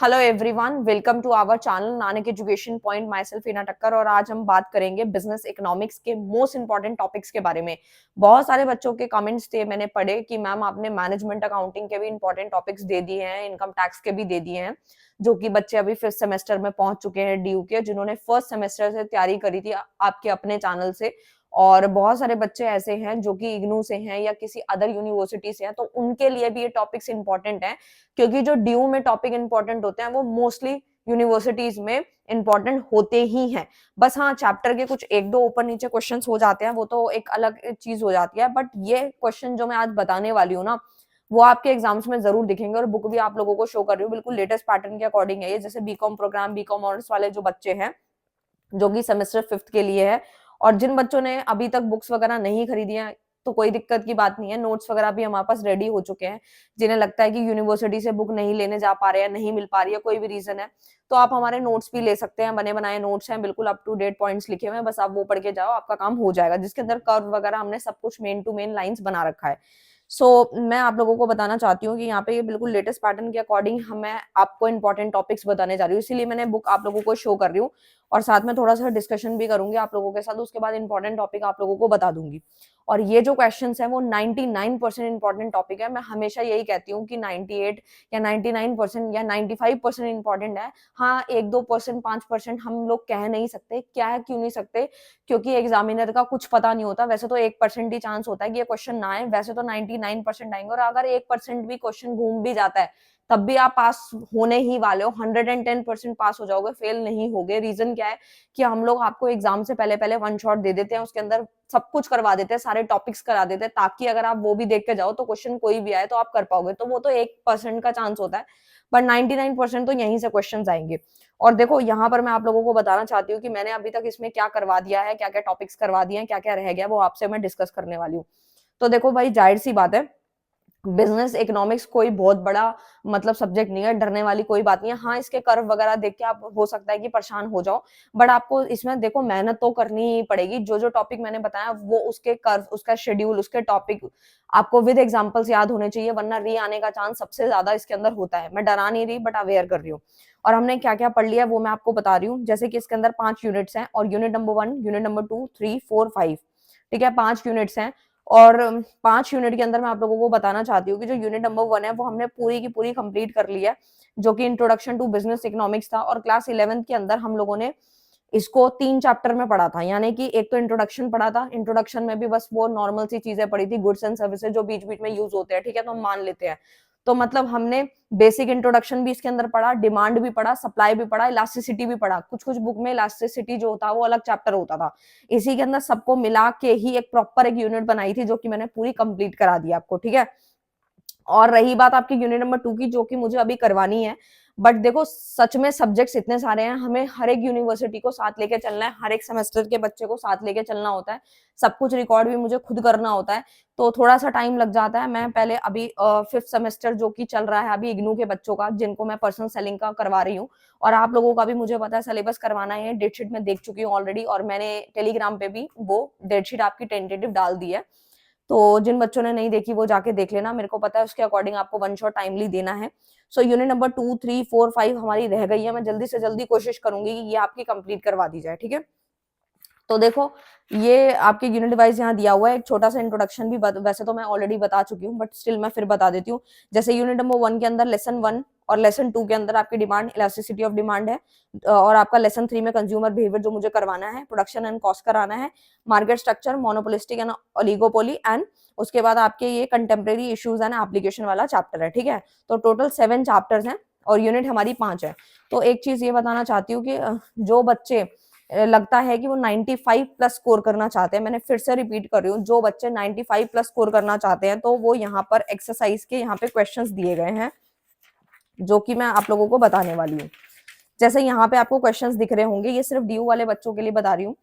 Hello everyone, welcome to our channel Nanak education point. Myself Hina Takkar और आज हम बात करेंगे बिजनेस इकोनॉमिक्स के मोस्ट इंपॉर्टेंट टॉपिक्स के बारे में। बहुत सारे बच्चों के कमेंट्स थे, मैंने पढ़े कि मैम आपने मैनेजमेंट अकाउंटिंग के भी इंपॉर्टेंट टॉपिक्स दे दिए हैं, इनकम टैक्स के भी दे दिए हैं, जो कि बच्चे अभी फिफ्थ सेमेस्टर में पहुंच चुके हैं ड्यू के, जिन्होंने फर्स्ट सेमेस्टर से तैयारी करी थी आपके अपने चैनल से। और बहुत सारे बच्चे ऐसे हैं जो कि इग्नू से हैं या किसी अदर यूनिवर्सिटी से हैं, तो उनके लिए भी ये टॉपिक्स इंपॉर्टेंट हैं, क्योंकि जो ड्यू में टॉपिक इंपॉर्टेंट होते हैं वो मोस्टली यूनिवर्सिटीज में इंपॉर्टेंट होते ही हैं। बस हाँ, चैप्टर के कुछ एक दो ऊपर नीचे क्वेश्चंस हो जाते हैं, वो तो एक अलग चीज हो जाती है, बट ये क्वेश्चन जो मैं आज बताने वाली हूँ ना, वो आपके एग्जाम्स में जरूर दिखेंगे। और बुक भी आप लोगों को शो कर रही हूँ, बिल्कुल लेटेस्ट पैटर्न के अकॉर्डिंग है ये। जैसे बीकॉम प्रोग्राम, बीकॉम ऑनर्स वाले जो बच्चे हैं, जो कि सेमेस्टर फिफ्थ के लिए है, और जिन बच्चों ने अभी तक बुक्स वगैरह नहीं खरीदी हैं, तो कोई दिक्कत की बात नहीं है, नोट्स वगैरह भी हमारे पास रेडी हो चुके हैं। जिन्हें लगता है कि यूनिवर्सिटी से बुक नहीं लेने जा पा रहे हैं, नहीं मिल पा रही है, कोई भी रीजन है, तो आप हमारे नोट्स भी ले सकते हैं। बने बनाए नोट्स हैं, बिल्कुल अप टू डेट पॉइंट्स लिखे हुए हैं, बस आप वो पढ़ के जाओ, आपका काम हो जाएगा, जिसके अंदर कर्व वगैरह हमने सब कुछ मेन टू मेन लाइंस बना रखा है। मैं आप लोगों को बताना चाहती हूँ कि यहाँ पे ये बिल्कुल लेटेस्ट पैटर्न के अकॉर्डिंग मैं आपको इंपॉर्टेंट टॉपिक्स बताने जा रही हूँ, इसीलिए मैंने बुक आप लोगों को शो कर रही हूँ, और साथ में थोड़ा सा डिस्कशन भी करूंगी आप लोगों के साथ। उसके बाद इंपॉर्टेंट टॉपिक आप लोगों को बता दूंगी। और ये जो क्वेश्चंस हैं वो 99% इंपॉर्टेंट टॉपिक है। मैं हमेशा यही कहती हूँ कि 98 या 99% या 95% इंपॉर्टेंट है। हाँ, 1-2%, 5% हम लोग कह नहीं सकते। क्या क्यों नहीं सकते? क्योंकि एग्जामिनर का कुछ पता नहीं होता। वैसे तो 1% ही चांस होता है कि ये क्वेश्चन ना आए, वैसे तो 99% आएंगे, और अगर 1% भी क्वेश्चन घूम भी जाता है, तब भी आप पास होने ही वाले हो। 110% पास हो जाओगे, फेल नहीं होगे। रीजन क्या है कि हम लोग आपको एग्जाम से पहले पहले वन शॉट दे देते हैं, उसके अंदर सब कुछ करवा देते हैं, सारे टॉपिक्स करा देते हैं, ताकि अगर आप वो भी देख के जाओ तो क्वेश्चन कोई भी आए तो आप कर पाओगे। तो वो तो 1% का चांस होता है, बट 99% तो यहीं से क्वेश्चन आएंगे। और देखो, यहाँ पर मैं आप लोगों को बताना चाहती हूँ कि मैंने अभी तक इसमें क्या करवा दिया है, क्या क्या टॉपिक्स करवा दिए हैं, क्या क्या रह गया, वो आपसे मैं डिस्कस करने वाली हूँ। तो देखो भाई, जाहिर सी बात है, बिजनेस इकोनॉमिक्स कोई बहुत बड़ा मतलब सब्जेक्ट नहीं है, डरने वाली कोई बात नहीं है। हाँ, इसके कर्व वगैरह देख के आप हो सकता है कि परेशान हो जाओ, बट आपको इसमें देखो मेहनत तो करनी ही पड़ेगी। जो जो टॉपिक मैंने बताया वो उसके कर्व, उसका शेड्यूल, उसके टॉपिक आपको विद एग्जांपल्स याद होने चाहिए, वरना री आने का चांस सबसे ज्यादा इसके अंदर होता है। मैं डरा नहीं रही, बट अवेयर कर रही हूँ। और हमने क्या क्या पढ़ लिया वो मैं आपको बता रही हूँ। जैसे कि इसके अंदर 5 यूनिट्स हैं, और यूनिट नंबर 1, यूनिट नंबर 2, 3, 4, 5, ठीक है, 5 यूनिट्स हैं। और 5 यूनिट के अंदर मैं आप लोगों को बताना चाहती हूँ कि जो यूनिट नंबर 1 है वो हमने पूरी की पूरी कंप्लीट कर ली है, जो कि इंट्रोडक्शन टू बिजनेस इकोनॉमिक्स था। और क्लास 11th के अंदर हम लोगों ने इसको 3 चैप्टर में पढ़ा था, यानी कि एक तो इंट्रोडक्शन पढ़ा था, इंट्रोडक्शन में भी बस वो नॉर्मल सी चीजें पढ़ी थी, गुड्स एंड सर्विसेज जो बीच बीच में यूज होते हैं, ठीक है, तो हम मान लेते हैं। तो मतलब हमने बेसिक इंट्रोडक्शन भी इसके अंदर पढ़ा, डिमांड भी पढ़ा, सप्लाई भी पढ़ा, इलास्टिसिटी भी पढ़ा। कुछ कुछ बुक में इलास्टिसिटी जो होता है वो अलग चैप्टर होता था। इसी के अंदर सबको मिला के ही एक प्रॉपर एक यूनिट बनाई थी, जो कि मैंने पूरी कंप्लीट करा दी आपको, ठीक है। और रही बात आपकी यूनिट नंबर 2 की, जो कि मुझे अभी करवानी है, बट देखो सच में सब्जेक्ट्स इतने सारे हैं, हमें हर एक यूनिवर्सिटी को साथ लेके चलना है, हर एक सेमेस्टर के बच्चे को साथ लेके चलना होता है, सब कुछ रिकॉर्ड भी मुझे खुद करना होता है, तो थोड़ा सा टाइम लग जाता है। मैं पहले अभी फिफ्थ सेमेस्टर जो कि चल रहा है अभी इग्नू के बच्चों का, जिनको मैं पर्सनल सेलिंग का करवा रही हूँ, और आप लोगों का भी मुझे पता है सिलेबस करवाना है। डेटशीट में देख चुकी हूँ ऑलरेडी, और मैंने टेलीग्राम पे भी वो डेटशीट आपकी टेंटेटिव डाल दी है। तो जिन बच्चों ने नहीं देखी वो जाके देख लेना, मेरे को पता है उसके अकॉर्डिंग आपको वन शॉट टाइमली देना है। सो यूनिट नंबर 2, 3, 4, 5 हमारी रह गई है, मैं जल्दी से जल्दी कोशिश करूंगी कि ये आपकी कंप्लीट करवा दी जाए, ठीक है। तो देखो, ये आपके यूनिट वाइज यहाँ दिया हुआ है, एक छोटा सा इंट्रोडक्शन भी वैसे तो मैं ऑलरेडी बता चुकी हूँ, बट स्टिल मैं फिर बता देती हूँ। जैसे यूनिट नंबर 1 के अंदर लेसन 1 और लेसन 2 के अंदर आपकी डिमांड, इलास्टिसिटी ऑफ डिमांड है, और आपका लेसन 3 में कंज्यूमर बिहेवियर जो मुझे करवाना है, प्रोडक्शन एंड कॉस्ट कराना है, market structure, monopolistic and oligopoly, and उसके बाद आपके ये कंटेम्प्रेरी इश्यूज एंड एप्लीकेशन वाला चैप्टर है, ठीक है। तो टोटल 7 चैप्टर्स हैं, और यूनिट हमारी 5 है। तो एक चीज ये बताना चाहती हूँ कि जो बच्चे लगता है कि वो 95 प्लस स्कोर करना चाहते हैं, मैंने फिर से रिपीट कर रही हूँ, जो बच्चे 95 प्लस स्कोर करना चाहते हैं, तो वो यहाँ पर एक्सरसाइज के यहाँ पे क्वेश्चंस दिए गए हैं, जो कि मैं आप लोगों को बताने वाली हूँ। जैसे यहाँ पे आपको क्वेश्चंस दिख रहे होंगे, ये सिर्फ ड्यू वाले बच्चों के लिए बता रही हूँ,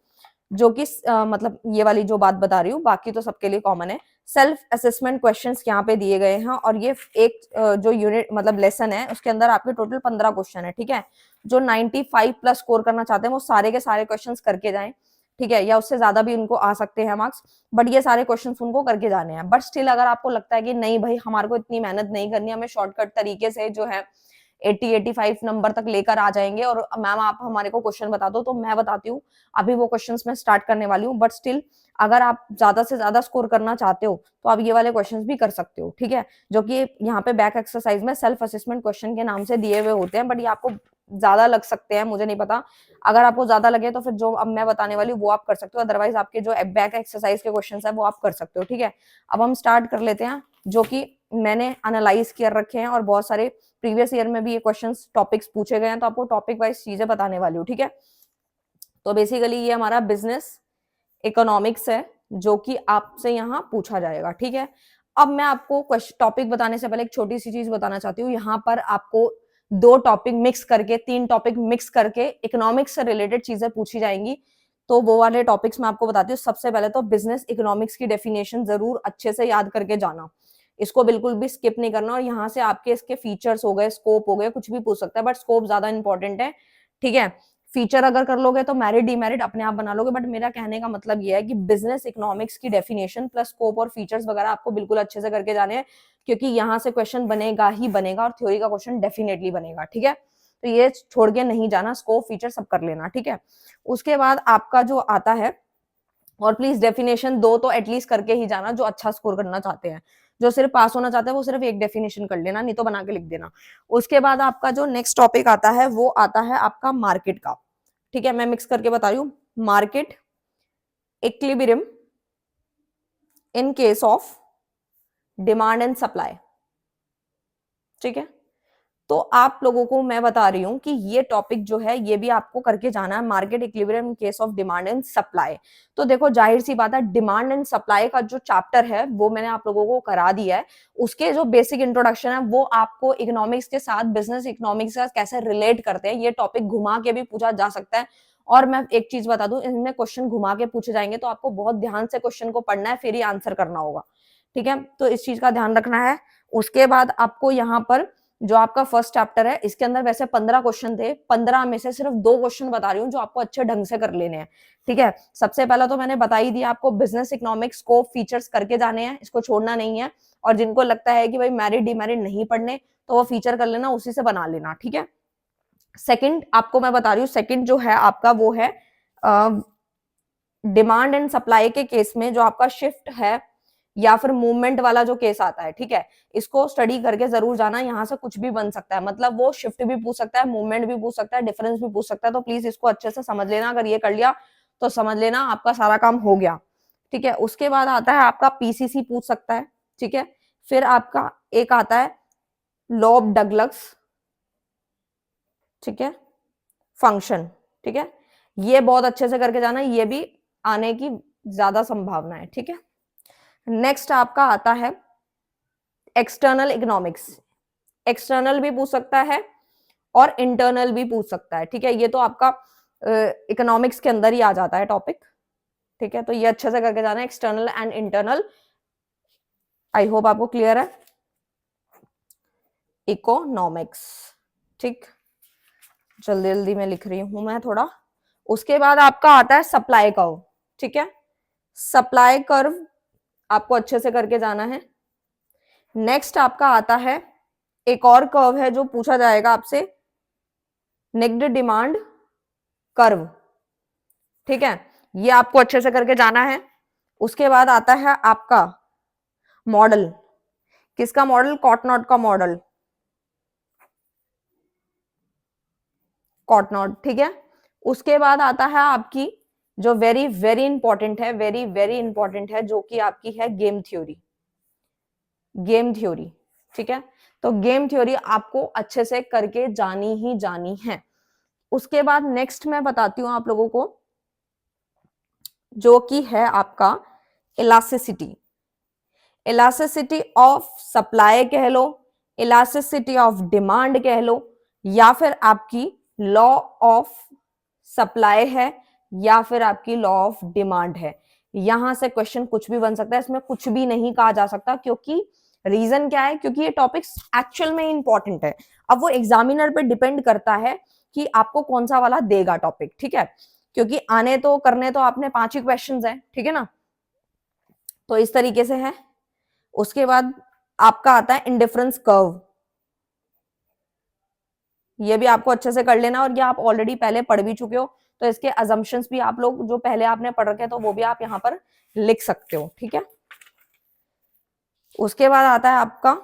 जो कि मतलब ये वाली जो बात बता रही हूँ, बाकी तो सबके लिए कॉमन है। सेल्फ असेसमेंट क्वेश्चंस यहाँ पे दिए गए हैं, और ये एक जो यूनिट मतलब लेसन है उसके अंदर आपके टोटल 15 क्वेश्चन है, ठीक है। जो 95 प्लस स्कोर करना चाहते हैं वो सारे के सारे क्वेश्चन करके जाएं, ठीक है, या उससे ज्यादा भी उनको आ सकते हैं मार्क्स, बट ये सारे क्वेश्चन उनको करके जाने हैं। बट स्टिल अगर आपको लगता है कि नहीं भाई हमारे को इतनी मेहनत नहीं करनी, हमें शॉर्टकट तरीके से जो है 80-85 नंबर तक लेकर आ जाएंगे और मैम आप हमारे को क्वेश्चन बता दो, तो मैं बताती हूँ अभी वो क्वेश्चंस मैं स्टार्ट करने वाली हूँ, बट स्टिल अगर आप ज्यादा से ज्यादा स्कोर करना चाहते हो तो आप ये वाले क्वेश्चंस भी कर सकते हो, ठीक है, जो कि यहाँ पे बैक एक्सरसाइज में सेल्फ असेसमेंट क्वेश्चन के नाम से दिए हुए होते हैं, बट ये आपको ज्यादा लग सकते हैं, मुझे नहीं पता। अगर आपको ज्यादा लगे तो फिर जो अब मैं बताने वाली हूँ वो आप कर सकते हो, अदरवाइज आपके जो बैक एक्सरसाइज के क्वेश्चन है वो आप कर सकते हो, ठीक है। अब हम स्टार्ट कर लेते हैं, जो कि मैंने एनालाइज कर रखे हैं और बहुत सारे प्रीवियस ईयर में भी ये क्वेश्चंस टॉपिक्स पूछे गए हैं, तो आपको टॉपिक वाइज चीजें बताने वाली हूँ, ठीक है। तो बेसिकली ये हमारा बिजनेस इकोनॉमिक्स है जो कि आपसे यहाँ पूछा जाएगा, ठीक है। अब मैं आपको टॉपिक बताने से पहले एक छोटी सी चीज बताना चाहती हूँ, यहाँ पर आपको 2 टॉपिक मिक्स करके, 3 टॉपिक मिक्स करके इकोनॉमिक्स से रिलेटेड चीजें पूछी जाएंगी, तो वो वाले टॉपिक्स मैं आपको बताती हूँ। सबसे पहले तो बिजनेस इकोनॉमिक्स की डेफिनेशन जरूर अच्छे से याद करके जाना, इसको बिल्कुल भी स्किप नहीं करना, और यहाँ से आपके इसके फीचर्स हो गए, स्कोप हो गए, कुछ भी पूछ सकता है, बट स्कोप ज्यादा इंपॉर्टेंट है, ठीक है। फीचर अगर कर लोगे तो मैरिट डीमेरिट अपने आप बना लोगे, बट मेरा कहने का मतलब ये है कि बिजनेस इकोनॉमिक्स की डेफिनेशन प्लस स्कोप और फीचर्स वगैरह आपको बिल्कुल अच्छे से करके जाने हैं, क्योंकि यहाँ से क्वेश्चन बनेगा ही बनेगा और थ्योरी का क्वेश्चन डेफिनेटली बनेगा, ठीक है। तो ये छोड़ के नहीं जाना, स्कोप फीचर सब कर लेना, ठीक है। उसके बाद आपका जो आता है, और प्लीज डेफिनेशन 2 तो एटलीस्ट करके ही जाना, जो अच्छा स्कोर करना चाहते हैं, जो सिर्फ पास होना चाहते हैं वो सिर्फ एक डेफिनेशन कर लेना, नहीं तो बना के लिख देना। उसके बाद आपका जो नेक्स्ट टॉपिक आता है वो आता है आपका मार्केट का, ठीक है, मैं मिक्स करके बता रही हूँ। Market equilibrium in case of demand and supply, ठीक है। तो आप लोगों को मैं बता रही हूं कि ये टॉपिक जो है ये भी आपको करके जाना है, market equilibrium in case of demand and supply. तो देखो जाहिर सी बात है, डिमांड एंड सप्लाई का जो चैप्टर है वो मैंने आप लोगों को करा दिया है, उसके जो बेसिक इंट्रोडक्शन है वो आपको इकोनॉमिक्स के साथ बिजनेस इकोनॉमिक्स का कैसे रिलेट करते हैं, ये टॉपिक घुमा के भी पूछा जा सकता है। और मैं एक चीज बता दूं, इनमें क्वेश्चन घुमा के पूछे जाएंगे, तो आपको बहुत ध्यान से क्वेश्चन को पढ़ना है, फिर ही आंसर करना होगा, ठीक है, तो इस चीज का ध्यान रखना है। उसके बाद आपको यहाँ पर जो आपका फर्स्ट चैप्टर है, इसके अंदर वैसे 15 क्वेश्चन थे, 15 में से सिर्फ 2 क्वेश्चन बता रही हूँ जो आपको अच्छे ढंग से कर लेने हैं, ठीक है। सबसे पहला तो मैंने बता ही दिया आपको, बिजनेस इकोनॉमिक्स को फीचर्स करके जाने हैं, इसको छोड़ना नहीं है, और जिनको लगता है कि भाई मैरिट डिमेरिट नहीं पढ़ने, तो वो फीचर कर लेना, उसी से बना लेना, ठीक है। सेकंड आपको मैं बता रही हूँ, सेकंड जो है आपका वो है डिमांड एंड सप्लाई के केस में जो आपका शिफ्ट है या फिर मूवमेंट वाला जो केस आता है, ठीक है, इसको स्टडी करके जरूर जाना, यहाँ से कुछ भी बन सकता है, मतलब वो शिफ्ट भी पूछ सकता है, मूवमेंट भी पूछ सकता है, डिफरेंस भी पूछ सकता है, तो प्लीज इसको अच्छे से समझ लेना, अगर ये कर लिया तो समझ लेना आपका सारा काम हो गया, ठीक है। उसके बाद आता है आपका पीसीसी पूछ सकता है, ठीक है। फिर आपका एक आता है लॉब डगलस, ठीक है, फंक्शन, ठीक है, ये बहुत अच्छे से करके जाना, ये भी आने की ज्यादा संभावना है, ठीक है। नेक्स्ट आपका आता है एक्सटर्नल इकोनॉमिक्स, एक्सटर्नल भी पूछ सकता है और इंटरनल भी पूछ सकता है, ठीक है, ये तो आपका इकोनॉमिक्स के अंदर ही आ जाता है टॉपिक, ठीक है, तो ये अच्छे से करके जाना है, external and internal. I hope आपको क्लियर है इकोनॉमिक्स, ठीक, जल्दी जल्दी में लिख रही हूं मैं थोड़ा। उसके बाद आपका आता है सप्लाई कर्व, ठीक है, सप्लाई कर्व आपको अच्छे से करके जाना है। नेक्स्ट आपका आता है एक और कर्व है जो पूछा जाएगा आपसे, नेग्ड डिमांड कर्व, ठीक है, ये आपको अच्छे से करके जाना है। उसके बाद आता है आपका मॉडल, किसका मॉडल, कॉटनॉट का मॉडल, कॉटनॉट, ठीक है। उसके बाद आता है आपकी जो वेरी वेरी इंपॉर्टेंट है, वेरी वेरी इंपॉर्टेंट है, जो कि आपकी है गेम थ्योरी, गेम थ्योरी, ठीक है, तो गेम थ्योरी आपको अच्छे से करके जानी ही जानी है। उसके बाद नेक्स्ट मैं बताती हूं आप लोगों को, जो कि है आपका इलास्टिसिटी, इलास्टिसिटी ऑफ सप्लाई कह लो, इलास्टिसिटी ऑफ डिमांड कह लो, या फिर आपकी लॉ ऑफ सप्लाई है, या फिर आपकी लॉ ऑफ डिमांड है। यहां से क्वेश्चन कुछ भी बन सकता है, इसमें कुछ भी नहीं कहा जा सकता, क्योंकि रीजन क्या है, क्योंकि ये टॉपिक्स एक्चुअल में इंपॉर्टेंट है। अब वो एग्जामिनर पे डिपेंड करता है कि आपको कौन सा वाला देगा टॉपिक, ठीक है, क्योंकि आने तो करने तो आपने 5 ही क्वेश्चंस हैं, ठीक है ना, तो इस तरीके से है। उसके बाद आपका आता है इंडिफरेंस कर्व, ये भी आपको अच्छे से कर लेना और ये आप ऑलरेडी पहले पढ़ भी चुके हो, तो इसके अजम्पशंस भी आप लोग जो पहले आपने पढ़ रखे हैं तो वो भी आप यहाँ पर लिख सकते हो, ठीक है। उसके बाद आता है आपका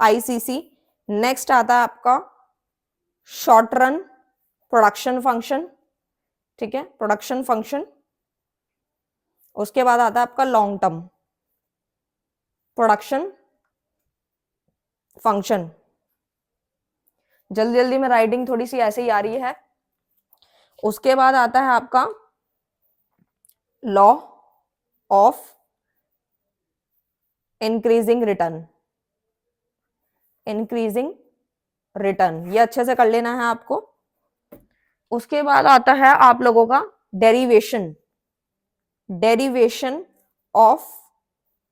आईसीसी, नेक्स्ट आता है आपका शॉर्ट रन प्रोडक्शन फंक्शन, ठीक है, प्रोडक्शन फंक्शन। उसके बाद आता है आपका लॉन्ग टर्म प्रोडक्शन फंक्शन। जल्दी जल्दी में राइटिंग थोड़ी सी ऐसे ही आ रही है। उसके बाद आता है आपका law of increasing return, increasing return, ये अच्छे से कर लेना है आपको। उसके बाद आता है आप लोगों का derivation, derivation of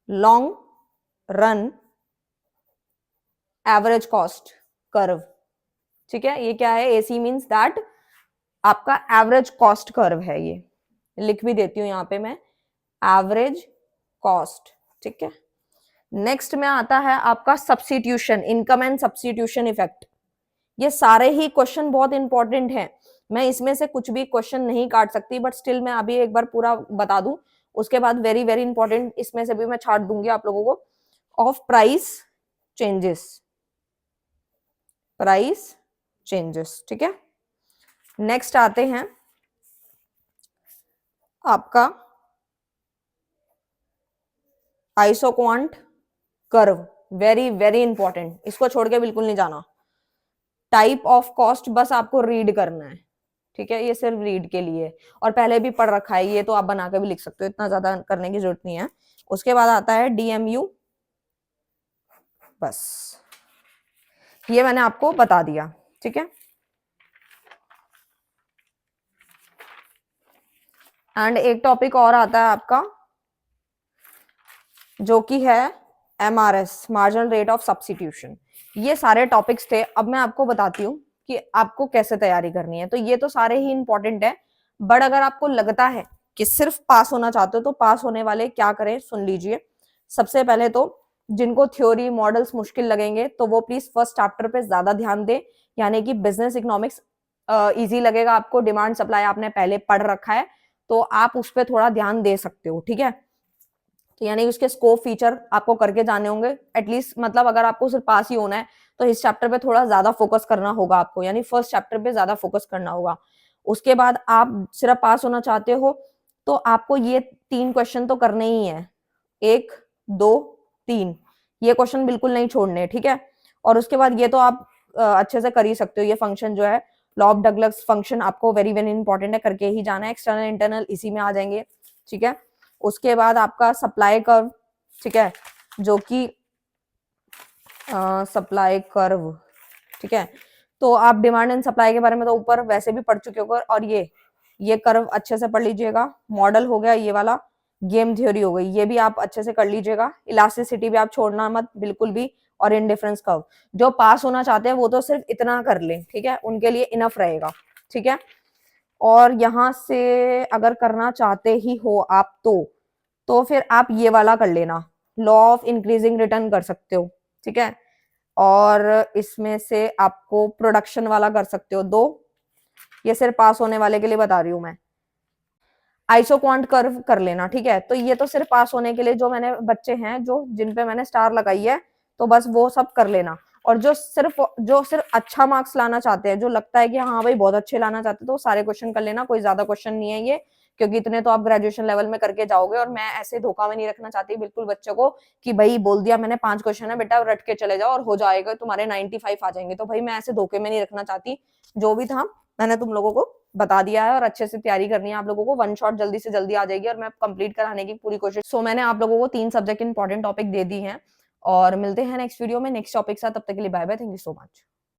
long run average cost curve, ठीक है। ये क्या है, एसी मींस दैट आपका एवरेज कॉस्ट कर्व है, ये लिख भी देती हूं यहां पे मैं, एवरेज कॉस्ट, ठीक है। नेक्स्ट में आता है आपका substitution, income and substitution effect. ये सारे ही क्वेश्चन बहुत इंपॉर्टेंट हैं, मैं इसमें से कुछ भी क्वेश्चन नहीं काट सकती, बट स्टिल मैं अभी एक बार पूरा बता दूं, उसके बाद वेरी वेरी इंपॉर्टेंट इसमें से भी मैं छाट दूंगी आप लोगों को। Of price changes, price changes, ठीक है। नेक्स्ट आते हैं आपका isoquant curve, very very important, इसको छोड़ के बिल्कुल नहीं जाना। टाइप ऑफ कॉस्ट बस आपको रीड करना है, ठीक है, ये सिर्फ रीड के लिए, और पहले भी पढ़ रखा है ये, तो आप बना के भी लिख सकते हो, इतना ज्यादा करने की जरूरत नहीं है। उसके बाद आता है डीएमयू, बस ये मैंने आपको बता दिया, ठीक है। एंड एक टॉपिक और आता है आपका जो कि है MRS, marginal rate of substitution. ये सारे टॉपिक्स थे, अब मैं आपको बताती हूँ कि आपको कैसे तैयारी करनी है। तो ये तो सारे ही इंपॉर्टेंट है, बट अगर आपको लगता है कि सिर्फ पास होना चाहते हो तो पास होने वाले क्या करें सुन लीजिए। सबसे पहले तो जिनको थ्योरी मॉडल्स मुश्किल लगेंगे तो वो प्लीज फर्स्ट चैप्टर पे ज्यादा ध्यान दे, यानी कि बिजनेस इकोनॉमिक्स इजी लगेगा आपको, डिमांड सप्लाई आपने पहले पढ़ रखा है तो आप उस पर थोड़ा ध्यान दे सकते हो, ठीक है। तो यानी उसके स्कोप फीचर आपको करके जाने होंगे एटलीस्ट, मतलब अगर आपको सिर्फ पास ही होना है तो इस चैप्टर पे थोड़ा ज्यादा फोकस करना होगा आपको, यानी फर्स्ट चैप्टर पे ज्यादा फोकस करना होगा। उसके बाद आप सिर्फ पास होना चाहते हो तो आपको ये 3 क्वेश्चन तो करने ही है, 1 2 3, ये क्वेश्चन बिल्कुल नहीं छोड़ने, ठीक है। और उसके बाद ये तो आप अच्छे से कर ही सकते हो, ये फंक्शन जो है लॉ ऑफ डगलस फंक्शन आपको वेरी वेरी इंपॉर्टेंट है, करके ही जाना है, एक्सटर्नल इंटरनल इसी में आ जाएंगे, ठीक है। उसके बाद आपका सप्लाई कर्व, ठीक है, जो कि सप्लाई कर्व, ठीक है। तो आप डिमांड एंड सप्लाई के बारे में तो ऊपर वैसे भी पढ़ चुके होगे, और ये कर्व अच्छे से पढ़ लीजिएगा। मॉडल हो गया ये वाला, गेम थ्योरी हो गई, ये भी आप अच्छे से कर लीजिएगा। इलास्टिसिटी भी आप छोड़ना मत बिल्कुल भी, और इंडिफरेंस कर्व। जो पास होना चाहते हैं वो तो सिर्फ इतना कर लें, ठीक है, उनके लिए इनफ रहेगा, ठीक है। और यहां से अगर करना चाहते ही हो आप तो फिर आप ये वाला कर लेना, लॉ ऑफ इंक्रीजिंग रिटर्न कर सकते हो, ठीक है। और इसमें से आपको प्रोडक्शन वाला कर सकते हो 2, ये सिर्फ पास होने वाले के लिए बता रही हूं मैं। आइसोक्वांट कर्व कर लेना, ठीक है। तो ये तो सिर्फ पास होने के लिए, जो मैंने बच्चे हैं जो जिन पे मैंने स्टार लगाई है, तो बस वो सब कर लेना। और जो सिर्फ अच्छा मार्क्स लाना चाहते हैं, जो लगता है कि हाँ भाई बहुत अच्छे लाना चाहते हैं, तो सारे क्वेश्चन कर लेना, कोई ज्यादा क्वेश्चन नहीं है ये, क्योंकि इतने तो आप ग्रेजुएशन लेवल में करके जाओगे। और मैं ऐसे धोखा में नहीं रखना चाहती बिल्कुल बच्चों को कि भाई बोल दिया मैंने 5 क्वेश्चन है बेटा रट के चले जाओ और हो जाएगा तुम्हारे 95 आ जाएंगे, तो भाई मैं ऐसे धोखे में नहीं रखना चाहती। जो भी था मैंने तुम लोगों को बता दिया है, और अच्छे से तैयारी करनी है आप लोगों को, वन शॉट जल्दी से जल्दी आ जाएगी और मैं कंप्लीट कराने की पूरी कोशिश। सो मैंने आप लोगों को 3 सब्जेक्ट इंपॉर्टेंट टॉपिक दे दी हैं, और मिलते हैं नेक्स्ट वीडियो में नेक्स्ट टॉपिक के साथ, तब तक के लिए bye bye, thank you so much.